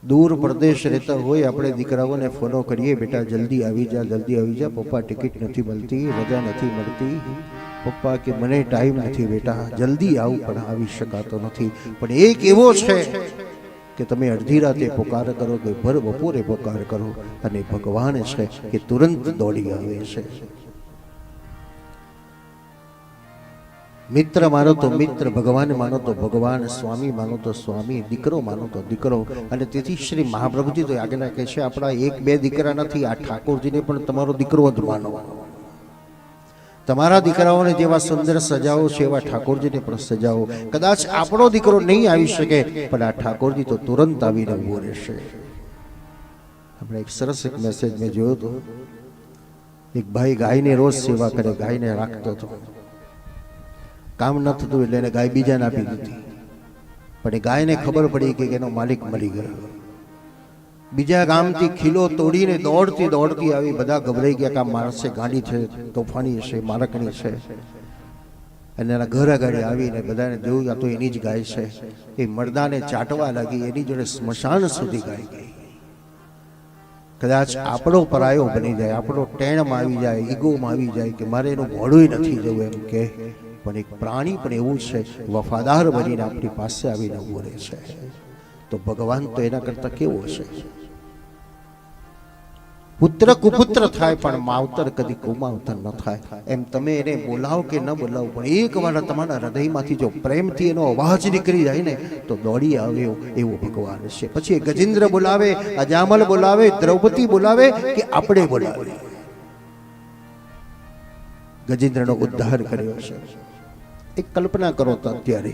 दूर प्रदेश रहता हो अपने दीकराओं ने फोनो करिए, बेटा जल्दी आवी जा, पप्पा टिकट नहीं मिलती, रजा नहीं मिलती, पप्पा के मने टाइम नहीं बेटा, जल्दी आऊँ पण आवी शकातो नहीं। पण एक एवो छे कि तमे अर्धी राते पुकार करो कि भर बपोरे पुकार करो अने भगवान छे कि तुरंत दौड़ी आवे छे। मित्र मानो तो मित्र, भगवान मानो तो भगवान, स्वामी मानो तो स्वामी, दीकरो मानो तो दीकरो। अने तेथी श्री महाप्रभुजी तो आज्ञा कहे छे आपणा एक बे दीकरा नथी, आ ठाकुरजीने पण तमारो दीकरो ज मानो। तमारा दीकराओने जेवा सुंदर सजाओ छे एवा ठाकुरजीने पण सजाओ। कदाच आपणो दीकरो नहीं आवी शके पण आ ठाकुरजी तो तुरंत आवीने ऊभो रहेशे। हमणे एक सरस एक मेसेज में जोयो तो एक भाई गायने रोज सेवा करे, गायने राखतो तो काम न थतुं એટલે એને ગાય બીજાને આપી દીધી, પણ એ ગાયને ખબર પડી કે એનો માલિક મરી ગયો। બીજા ગામથી ખીલો તોડીને દોડતી દોડતી આવી, બધા ગભરાઈ ગયા કે આ માણસે ગાંડી છે, તોફાની છે, મારકણી છે। અને એના ઘર આગળ આવીને બધાને જોયું આ તો એની જ ગાય છે। એ મરદાને ચાટવા લાગી, એની જોડે સ્મશાન સુધી ગાય ગઈ। કદાચ આપણો પરાયો બની જાય, આપણો ટેણમાં આવી જાય, ઈગોમાં આવી જાય કે મારે એનું મોઢું નથી જવું એમ કે, પણ એક પ્રાણી પણ એવું છે વફાદાર બનીને આપણી પાસે આવીને ઊભો રહે છે, તો ભગવાન તો એના કરતા કેવો છે। પુત્ર કુપુત્ર થાય પણ માવતર કદી કુમાવતર ન થાય। એમ તમે એને બોલાવો કે ન બોલાવો, પણ એક વાર તમારા હૃદયમાંથી જો પ્રેમથી એનો અવાજ નીકળી જાય ને તો દોડી આવે એવો ભગવાન છે। પછી ગજેન્દ્ર બોલાવે, અજામલ બોલાવે, દ્રૌપદી બોલાવે કે આપણે બોલાવે, ગજેન્દ્રનો ઉદ્ધાર કર્યો છે। एक कल्पना करो तो अत्यारे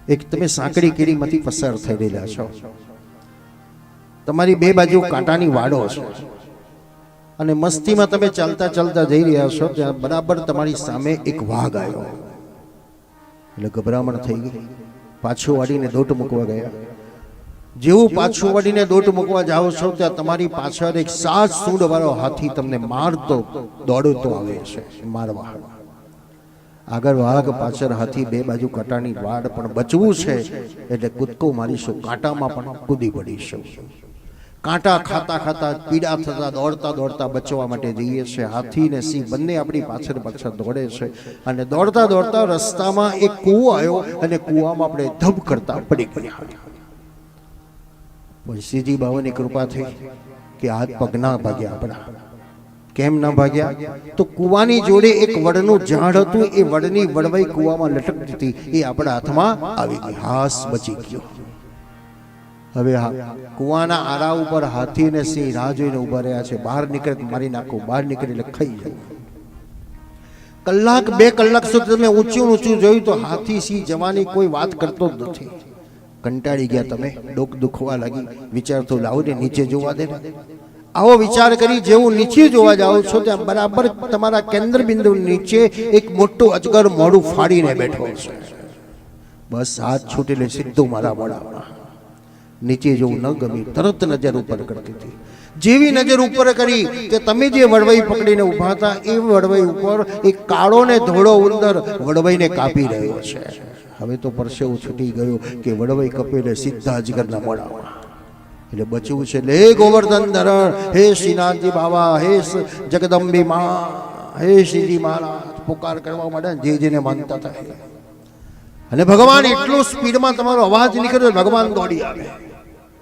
एक तमे सांकड़ी कीड़ीमांथी पसार थई रहेला छो, तमारी बे बाजू कांटानी वाडो छे अने मस्तीमां तमे चालता चालता जई रह्या छो, त्यां बराबर तमारी सामे एक वाघ आव्यो એટલે ગભરામણ થઈ ગઈ। પાછો વાડીને દોટ મૂકવા ગયા। જેવું પાછું વાડીને દોટ મૂકવા જાઓ છો ત્યાં તમારી પાછળ એક 7 સૂંઢ વાળો હાથી તમને મારતો દોડતો આવે છે મારવા। આગળ વાઘ, પાછળ હાથી, બે બાજુ કાંટાની વાડ, પણ બચવું છે એટલે કૂદકો મારીશું, કાંટામાં પણ કૂદી પડીશું। કાંટા ખાતા ખાતા, પીડા થતા, દોડતા દોડતા બચવા માટે જઈએ છે। હાથી ને સિંહ બંને આપણી પાછળ પાછળ દોડે છે અને દોડતા દોડતા રસ્તામાં એક કૂવો આવ્યો અને કૂવામાં આપણે ધબ કરતા પડી ગયા। પછી શ્રીજી બાવાની કૃપા થઈ કે હાથ પગ ના ભાગ્યા આપણા। કેમ ના ભાગ્યા? તો કૂવાની જોડે એક વડનું ઝાડ હતું, એ વડની વડવાઈ કૂવામાં લટકતી હતી, એ આપણા હાથમાં આવી ગઈ, હાસ બચી ગયો। હવે કૂવાના આરા ઉપર હાથી અને સિંહ રાહ જોઈને ઉભા રહ્યા છે, બહાર નીકળે મારી નાખો, બહાર નીકળે એટલે ખાઈ જાય। કલાક 2 કલાક સુધી તમે ઊંચું ઊંચું જોયું તો હાથી સિંહ જવાની કોઈ વાત કરતો જ નથી। કંટાળી ગયા તમે, ડોક દુખવા લાગી, વિચાર તો લાવો ને નીચે જોવા દે। આવો વિચાર કરી જેવું નીચે જોવા જાઓ છો ત્યાં બરાબર તમારા કેન્દ્ર બિંદુ નીચે એક મોટો અજગર મોઢું ફાડીને બેઠો છે। બસ હાથ છૂટેલે સીધું મારા મોઢામાં। નીચે જોવું ન ગમ્યું, તરત નજર ઉપર કરતી હતી। જેવી નજર ઉપર કરી કે તમે જે વડવાઈ પકડીને ઊભા હતા એ વડવાઈ ઉપર એક કાળો ને ધોળો ઉંદર વડવાઈને કાપી રહ્યો છે। હવે તો પરસેવો છૂટી ગયો કે વડવાઈ કપેલે સીધા અજગરના મોઢામાં। એટલે બચવું છે, લે ગોવર્ધન ધરણ, હે શ્રીનાથજી બાબા, હે જગદંબી માં, હે શ્રીજી મહારાજ પુકાર કરવા માંડ્યા જે જેને માનતા હતા। અને ભગવાન એટલો સ્પીડમાં તમારો અવાજ નીકળ્યો, ભગવાન દોડી આવે।